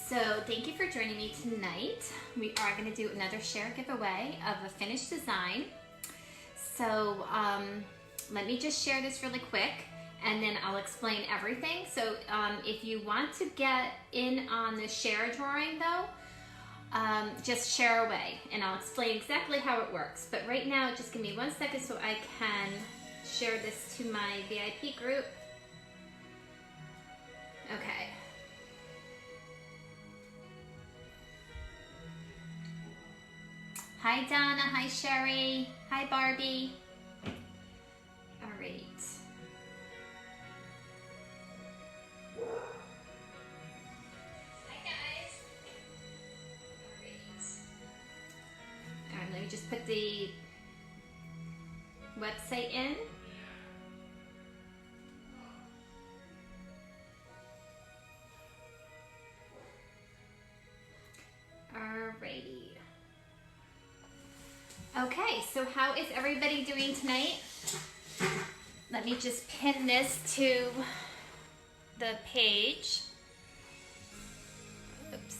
So thank you for joining me tonight. We are going to do another share giveaway of a finished design. So let me just share this really quick and then I'll explain everything. So if you want to get in on the share drawing though, just share away and I'll explain exactly how it works. But right now, just give me 1 second so I can share this to my VIP group. Okay. Hi Donna, hi Sherry, hi Barbie. All right. Hi guys. All right, let me just put the website in. Alrighty. Okay, so how is everybody doing tonight? Let me just pin this to the page. Oops.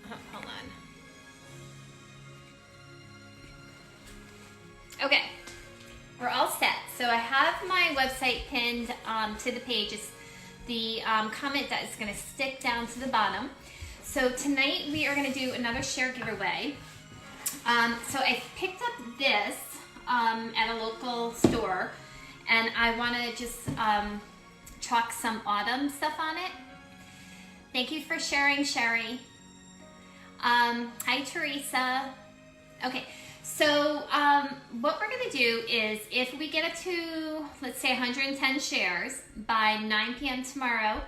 Oh, hold on. Okay, we're all set. So I have my website pinned to the page. It's the comment that is going to stick down to the bottom. So tonight we are going to do another share giveaway. So I picked up this at a local store and I want to just chalk some autumn stuff on it. Thank you for sharing, Sherry. Hi, Teresa. Okay, so what we're going to do is if we get it to, let's say 110 shares by 9 p.m. tomorrow,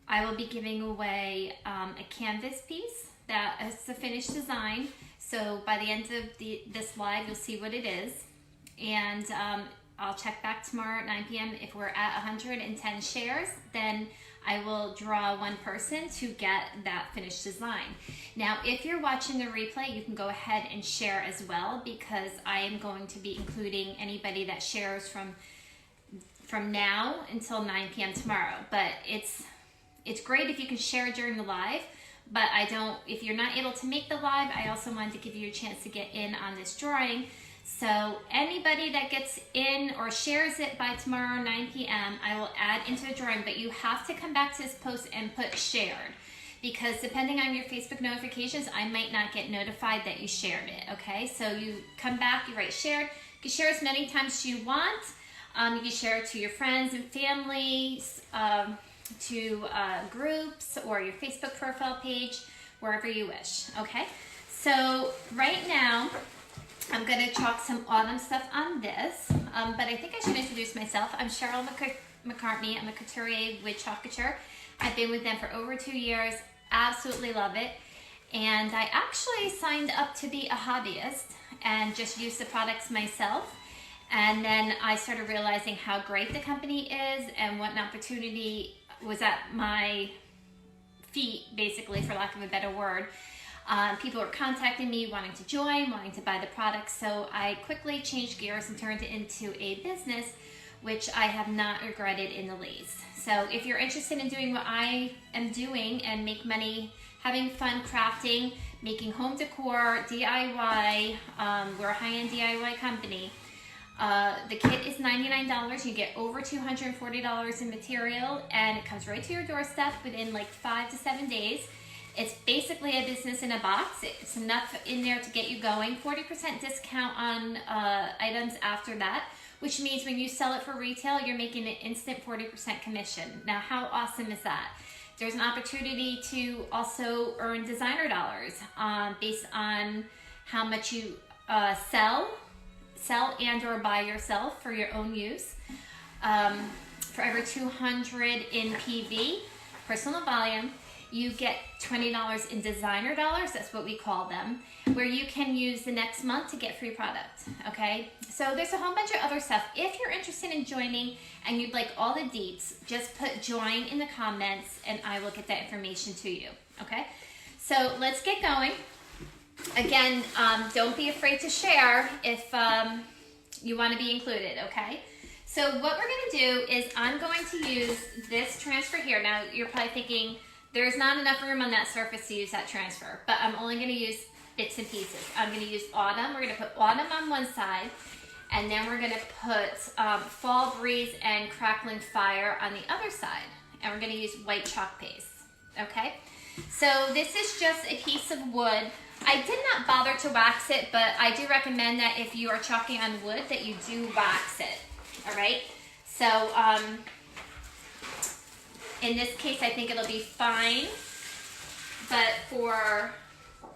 I will be giving away a canvas piece that is the finished design. So by the end of this live, you'll see what it is. And I'll check back tomorrow at 9 p.m. If we're at 110 shares, then I will draw one person to get that finished design. Now, if you're watching the replay, you can go ahead and share as well because I am going to be including anybody that shares from now until 9 p.m. tomorrow. But it's great if you can share during the live. But if you're not able to make the live, I also wanted to give you a chance to get in on this drawing. So anybody that gets in or shares it by tomorrow 9 p.m., I will add into the drawing, but you have to come back to this post and put shared because depending on your Facebook notifications, I might not get notified that you shared it, okay? So you come back, you write shared. You can share as many times as you want. You can share it to your friends and families, to groups or your Facebook profile page, wherever you wish, okay? So right now, I'm gonna chalk some autumn stuff on this, but I think I should introduce myself. I'm Cheryl McCartney. I'm a couturier with Chalk Couture. I've been with them for over 2 years, absolutely love it. And I actually signed up to be a hobbyist and just use the products myself. And then I started realizing how great the company is and what an opportunity was at my feet, basically, for lack of a better word. People were contacting me, wanting to join, wanting to buy the products, so I quickly changed gears and turned it into a business, which I have not regretted in the least. So if you're interested in doing what I am doing and make money, having fun crafting, making home decor, DIY, we're a high-end DIY company. The kit is $99. You get over $240 in material and it comes right to your doorstep within like 5 to 7 days. It's basically a business in a box. It's enough in there to get you going. 40% discount on items after that, which means when you sell it for retail, you're making an instant 40% commission. Now, how awesome is that? There's an opportunity to also earn designer dollars based on how much you sell and or buy yourself for your own use. For every 200 in PV, personal volume, you get $20 in designer dollars, that's what we call them, where you can use the next month to get free product, okay? So there's a whole bunch of other stuff. If you're interested in joining and you'd like all the deets, just put join in the comments and I will get that information to you, okay? So let's get going. Again, don't be afraid to share if you want to be included, okay? So what we're going to do is I'm going to use this transfer here. Now, you're probably thinking, There's not enough room on that surface to use that transfer, but I'm only going to use bits and pieces. I'm going to use autumn. We're going to put autumn on one side, and then we're going to put fall breeze and crackling fire on the other side. And we're going to use white chalk paste, okay? So this is just a piece of wood. I did not bother to wax it, but I do recommend that if you are chalking on wood that you do wax it, all right? So in this case, I think it'll be fine, but for,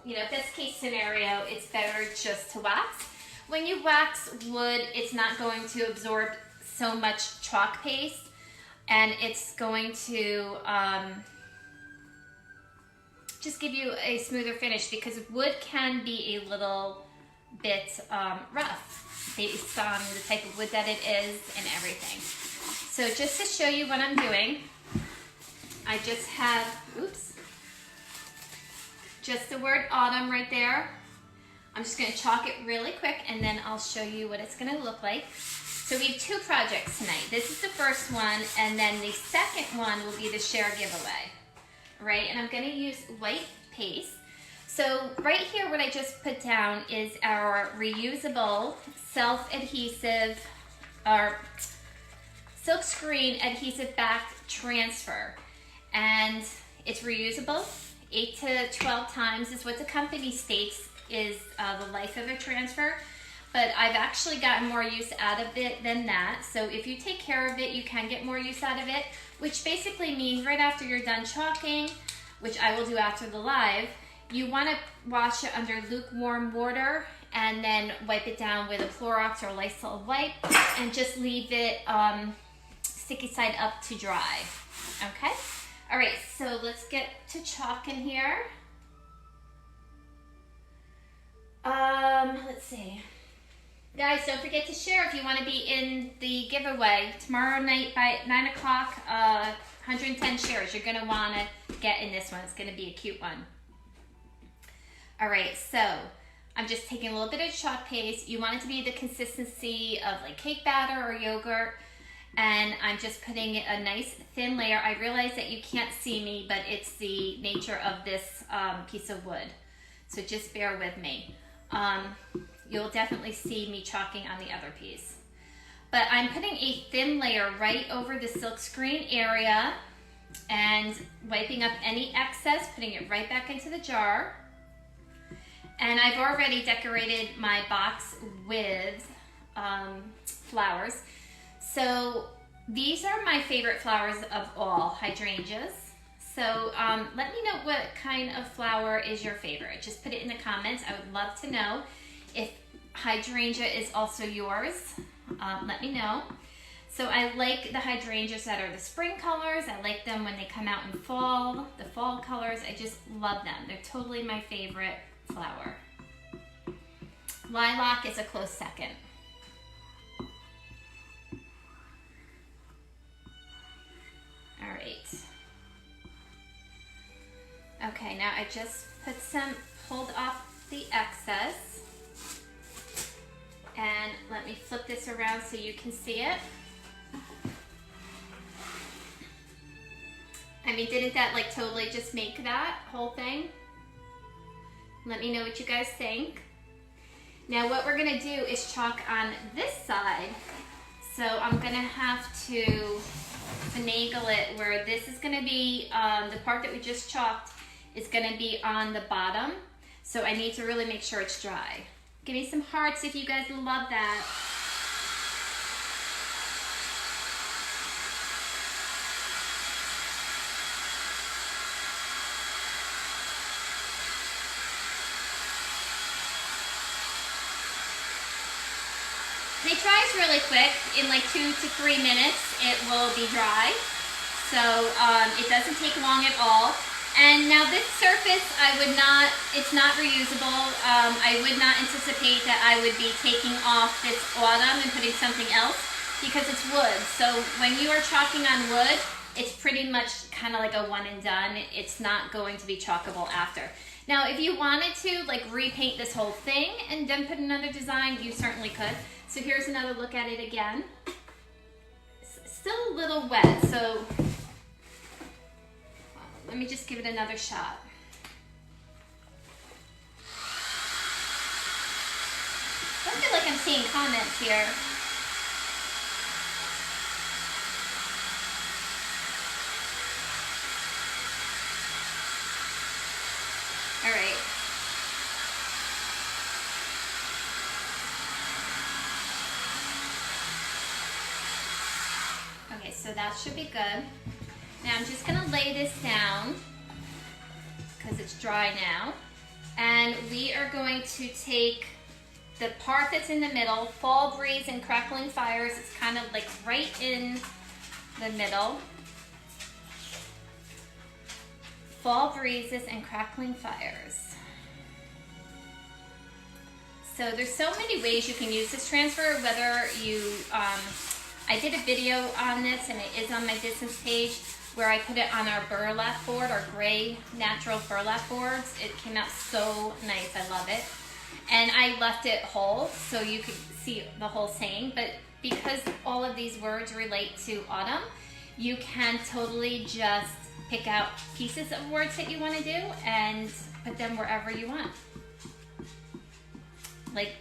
you know, this case scenario, it's better just to wax. When you wax wood, it's not going to absorb so much chalk paste, and it's going to just give you a smoother finish, because wood can be a little bit rough based on the type of wood that it is and everything. So just to show you what I'm doing, I just have, oops, just the word autumn right there. I'm just going to chalk it really quick, and then I'll show you what it's going to look like. So we have two projects tonight. This is the first one, and then the second one will be the share giveaway, right? And I'm going to use white paste. So right here, what I just put down is our reusable self-adhesive, or silk screen adhesive back transfer. And it's reusable. 8 to 12 times is what the company states is the life of a transfer. But I've actually gotten more use out of it than that. So if you take care of it, you can get more use out of it, which basically means right after you're done chalking, which I will do after the live, you want to wash it under lukewarm water and then wipe it down with a Clorox or Lysol wipe and just leave it sticky side up to dry, okay? All right, so let's get to chalking here. Let's see. Guys, don't forget to share if you want to be in the giveaway. Tomorrow night by 9 o'clock, 110 shares. You're going to want to get in this one. It's going to be a cute one. All right, so I'm just taking a little bit of chalk paste. You want it to be the consistency of like cake batter or yogurt. And I'm just putting a nice thin layer. I realize that you can't see me, but it's the nature of this piece of wood. So just bear with me. You'll definitely see me chalking on the other piece. But I'm putting a thin layer right over the silk screen area and wiping up any excess, putting it right back into the jar. And I've already decorated my box with flowers. So these are my favorite flowers of all, hydrangeas. So let me know what kind of flower is your favorite. Just put it in the comments. I would love to know if hydrangea is also yours. Let me know. So I like the hydrangeas that are the spring colors. I like them when they come out in fall, the fall colors. I just love them. They're totally my favorite flower. Lilac is a close second. All right. Okay, now I just pulled off the excess. And let me flip this around so you can see it. I mean, didn't that like totally just make that whole thing? Let me know what you guys think. Now what we're gonna do is chalk on this side. So I'm gonna have to finagle it where this is gonna be, the part that we just chalked is gonna be on the bottom. So I need to really make sure it's dry. Give me some hearts if you guys love that. It dries really quick. In like 2 to 3 minutes, it will be dry. So it doesn't take long at all. And now this surface, it's not reusable. I would not anticipate that I would be taking off this autumn and putting something else because it's wood. So when you are chalking on wood, it's pretty much kind of like a one and done. It's not going to be chalkable after. Now, if you wanted to like repaint this whole thing and then put another design, you certainly could. So here's another look at it again. It's still a little wet, so let me just give it another shot. I feel like I'm seeing comments here. All right. Okay, so that should be good. Now I'm just gonna lay this down because it's dry now. And we are going to take the part that's in the middle, fall breeze and crackling fires. It's kind of like right in the middle. Fall breezes and crackling fires. So there's so many ways you can use this transfer, whether you, I did a video on this and it is on my business page where I put it on our burlap board, our gray natural burlap boards. It came out so nice, I love it. And I left it whole so you could see the whole saying, but because all of these words relate to autumn, you can totally just pick out pieces of words that you want to do and put them wherever you want. Like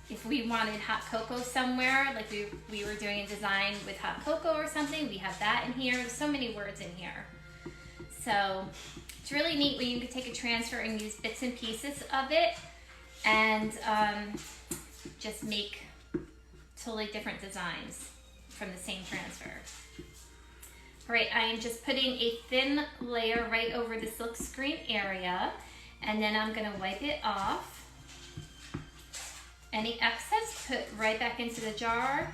if we wanted hot cocoa somewhere, like we were doing a design with hot cocoa or something, we have that in here. There's so many words in here. So it's really neat when you can take a transfer and use bits and pieces of it and just make totally different designs from the same transfer. All right, I am just putting a thin layer right over the silk screen area, and then I'm gonna wipe it off. Any excess, put right back into the jar.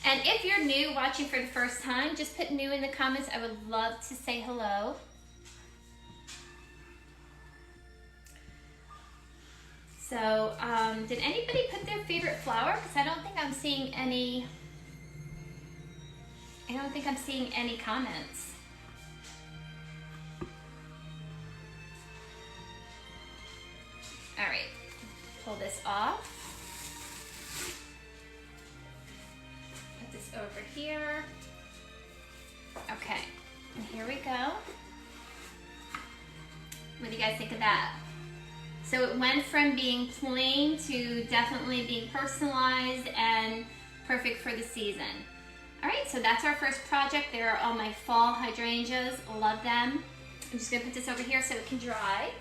And if you're new, watching for the first time, just put new in the comments. I would love to say hello. So, did anybody put their favorite flower? Because I don't think I'm seeing any. I don't think I'm seeing any comments. All right, pull this off. Put this over here. Okay, and here we go. What do you guys think of that? So it went from being plain to definitely being personalized and perfect for the season. All right, so that's our first project. There are all my fall hydrangeas, love them. I'm just gonna put this over here so it can dry.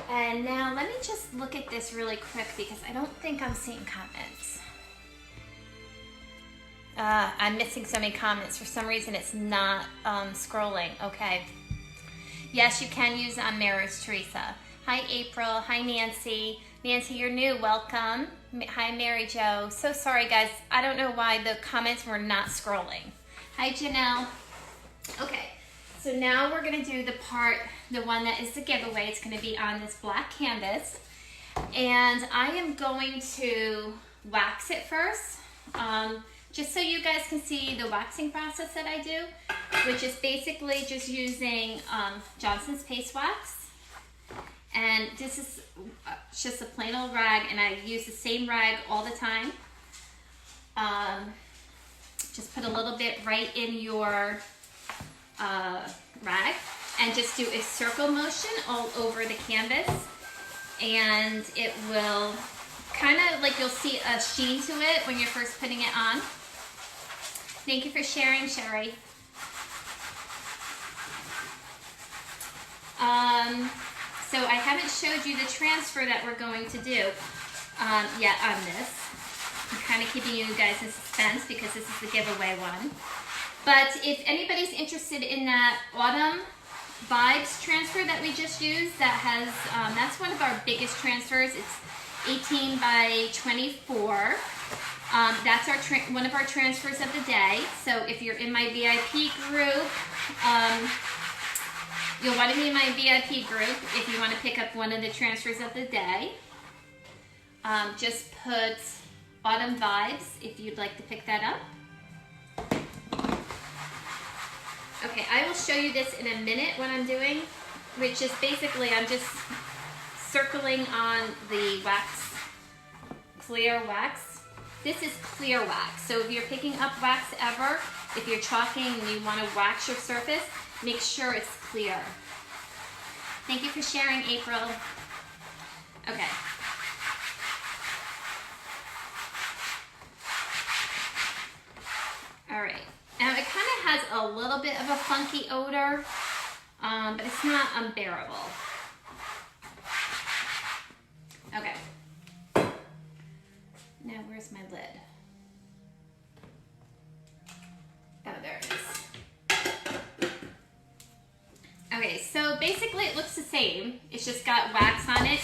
And now let me just look at this really quick because I don't think I'm seeing comments. I'm missing so many comments. For some reason it's not scrolling, okay. Yes, you can use mirrors, Teresa. Hi April, hi Nancy. Nancy, you're new, welcome. Hi Mary Jo. So sorry guys, I don't know why the comments were not scrolling. Hi Janelle. Okay, so now we're gonna do the part, the one that is the giveaway. It's gonna be on this black canvas. And I am going to wax it first, just so you guys can see the waxing process that I do, which is basically just using Johnson's Paste Wax. And this is just a plain old rag, and I use the same rag all the time. Just put a little bit right in your rag and just do a circle motion all over the canvas, and it will kind of like, you'll see a sheen to it when you're first putting it on. Thank you for sharing, Sherry. So I haven't showed you the transfer that we're going to do yet on this. I'm kind of keeping you guys in suspense because this is the giveaway one. But if anybody's interested in that Autumn Vibes transfer that we just used, that has, that's one of our biggest transfers. It's 18 by 24. That's our one of our transfers of the day. So if you're in my VIP group, you'll want to be in my VIP group if you want to pick up one of the transfers of the day. Just put Autumn Vibes if you'd like to pick that up. Okay, I will show you this in a minute what I'm doing, which is basically I'm just circling on the wax, clear wax This is clear wax. So if you're picking up wax ever, if you're chalking and you want to wax your surface, make sure it's clear. Thank you for sharing, April. Okay. All right. Now it kind of has a little bit of a funky odor, but it's not unbearable. Okay. Now where's my lid? Oh, there it is. Okay, so basically it looks the same. It's just got wax on it.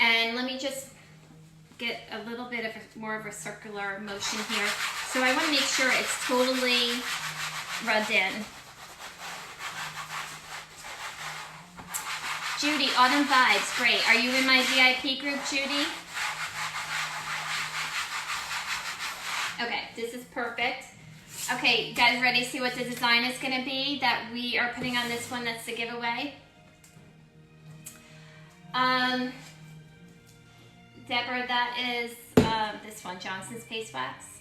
And let me just get a little bit of more of a circular motion here. So I want to make sure it's totally rubbed in. Judy, Autumn Vibes, great. Are you in my VIP group, Judy? Okay, this is perfect. Okay, guys, ready to see what the design is going to be that we are putting on this one that's the giveaway? Deborah, that is this one, Johnson's Paste Wax.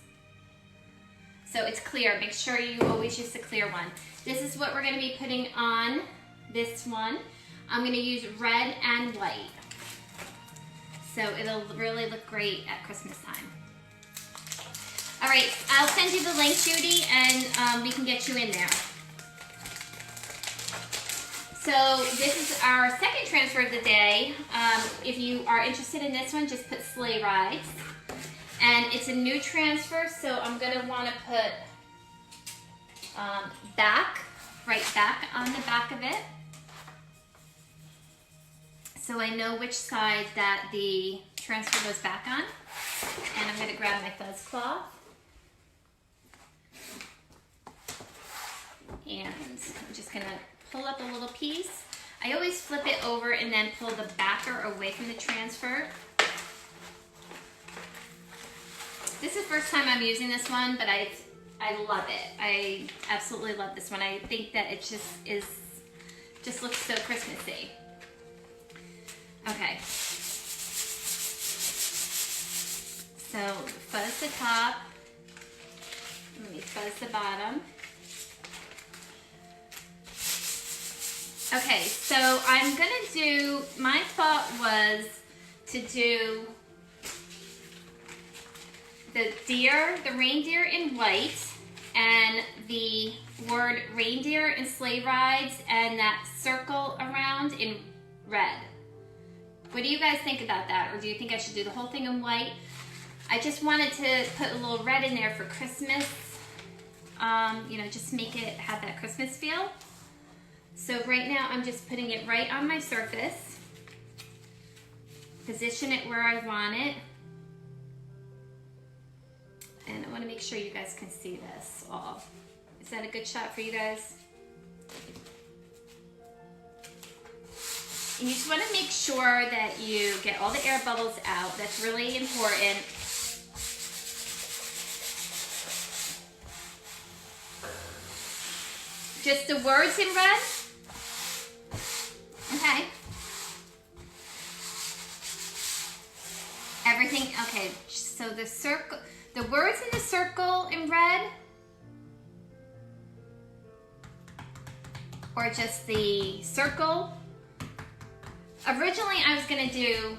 So it's clear. Make sure you always use the clear one. This is what we're going to be putting on this one. I'm going to use red and white. So it'll really look great at Christmas time. All right, I'll send you the link, Judy, and we can get you in there. So this is our second transfer of the day. If you are interested in this one, just put Sleigh Rides. And it's a new transfer, so I'm going to want to put right back on the back of it. So I know which side that the transfer goes back on. And I'm going to grab my fuzz cloth. And I'm just going to pull up a little piece. I always flip it over and then pull the backer away from the transfer. This is the first time I'm using this one, but I love it. I absolutely love this one. I think that it just looks so Christmassy. Okay. So fuzz the top. Let me fuzz the bottom. Okay, so I'm gonna do, my thought was to do the reindeer in white, and the word Reindeer and Sleigh Rides, and that circle around in red. What do you guys think about that? Or do you think I should do the whole thing in white? I just wanted to put a little red in there for Christmas. You know, just make it have that Christmas feel. So right now I'm just putting it right on my surface. Position it where I want it. And I want to make sure you guys can see this all. Is that a good shot for you guys? And you just want to make sure that you get all the air bubbles out. That's really important. Just the words in red. Okay. Everything, okay, so the circle, the words in the circle in red, or just the circle. Originally I was gonna do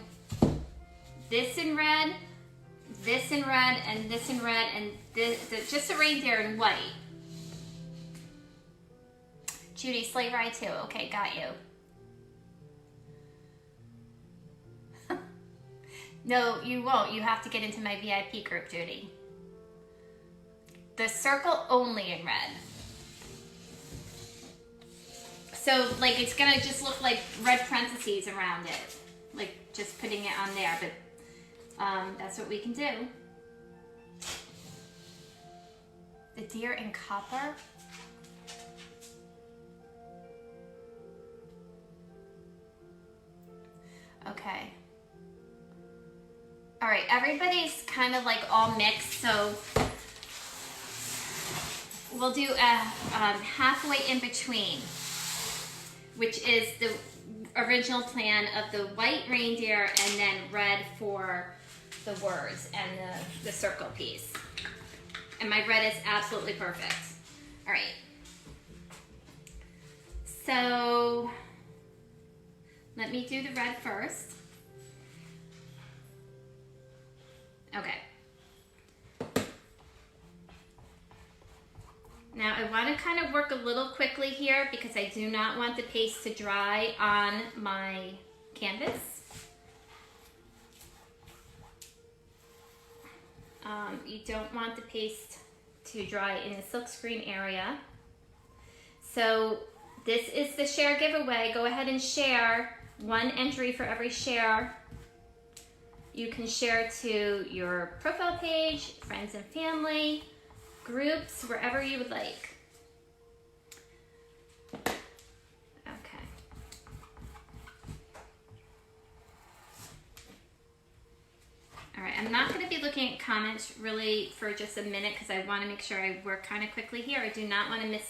this in red, and this in red, and this, just a reindeer in white. Judy, Sleigh Ride too. Okay, got you. No, you won't. You have to get into my VIP group, Judy. The circle only in red. So, like, it's gonna just look like red parentheses around it. Like, just putting it on there, but that's what we can do. The deer in copper. Okay. All right, everybody's kind of like all mixed, so we'll do a halfway in between, which is the original plan of the white reindeer and then red for the words and the circle piece. And my red is absolutely perfect. All right. So let me do the red first. Okay. Now I want to kind of work a little quickly here because I do not want the paste to dry on my canvas. You don't want the paste to dry in the silkscreen area. So this is the share giveaway. Go ahead and share. One entry for every share. You can share to your profile page, friends and family, groups, wherever you would like. Okay. All right, I'm not going to be looking at comments really for just a minute because I want to make sure I work kind of quickly here. I do not want to mess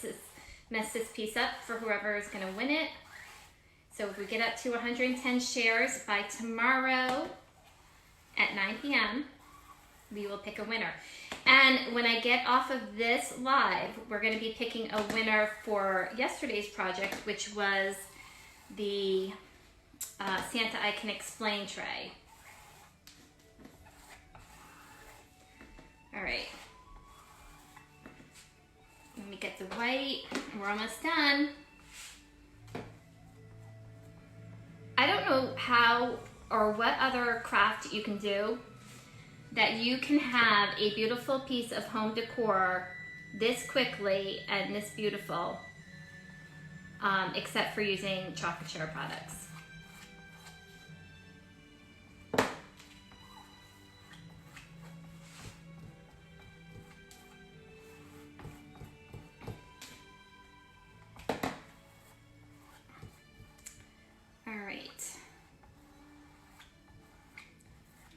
this piece up for whoever is going to win it. So if we get up to 110 shares by tomorrow at 9 p.m., we will pick a winner. And when I get off of this live, we're going to be picking a winner for yesterday's project, which was the Santa I Can Explain tray. All right. Let me get the white. We're almost done. I don't know how or what other craft you can do that you can have a beautiful piece of home decor this quickly and this beautiful, except for using chocolate share products.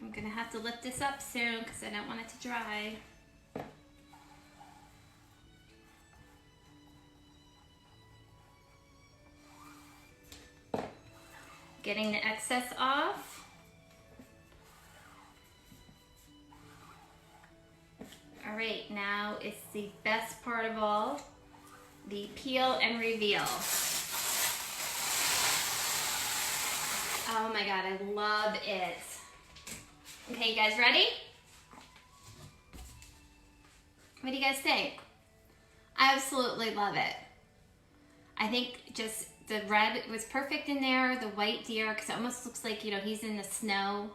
I'm gonna have to lift this up soon because I don't want it to dry. Getting the excess off. All right, now it's the best part of all, the peel and reveal. Oh my God, I love it. Okay, you guys ready? What do you guys think? I absolutely love it. I think just the red was perfect in there, the white deer, because it almost looks like, you know, he's in the snow.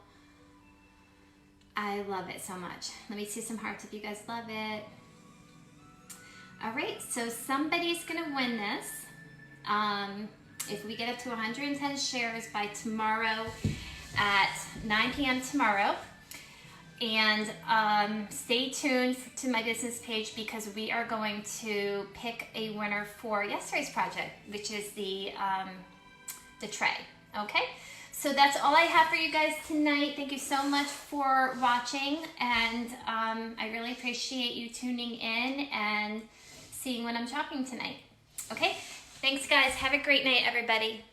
I love it so much. Let me see some hearts if you guys love it. All right, so somebody's gonna win this. If we get up to 110 shares by tomorrow at 9 p.m. tomorrow. And stay tuned to my business page because we are going to pick a winner for yesterday's project, which is the tray. Okay, so that's all I have for you guys tonight. Thank you so much for watching, and I really appreciate you tuning in and seeing what I'm talking tonight. Okay, thanks guys. Have a great night, everybody.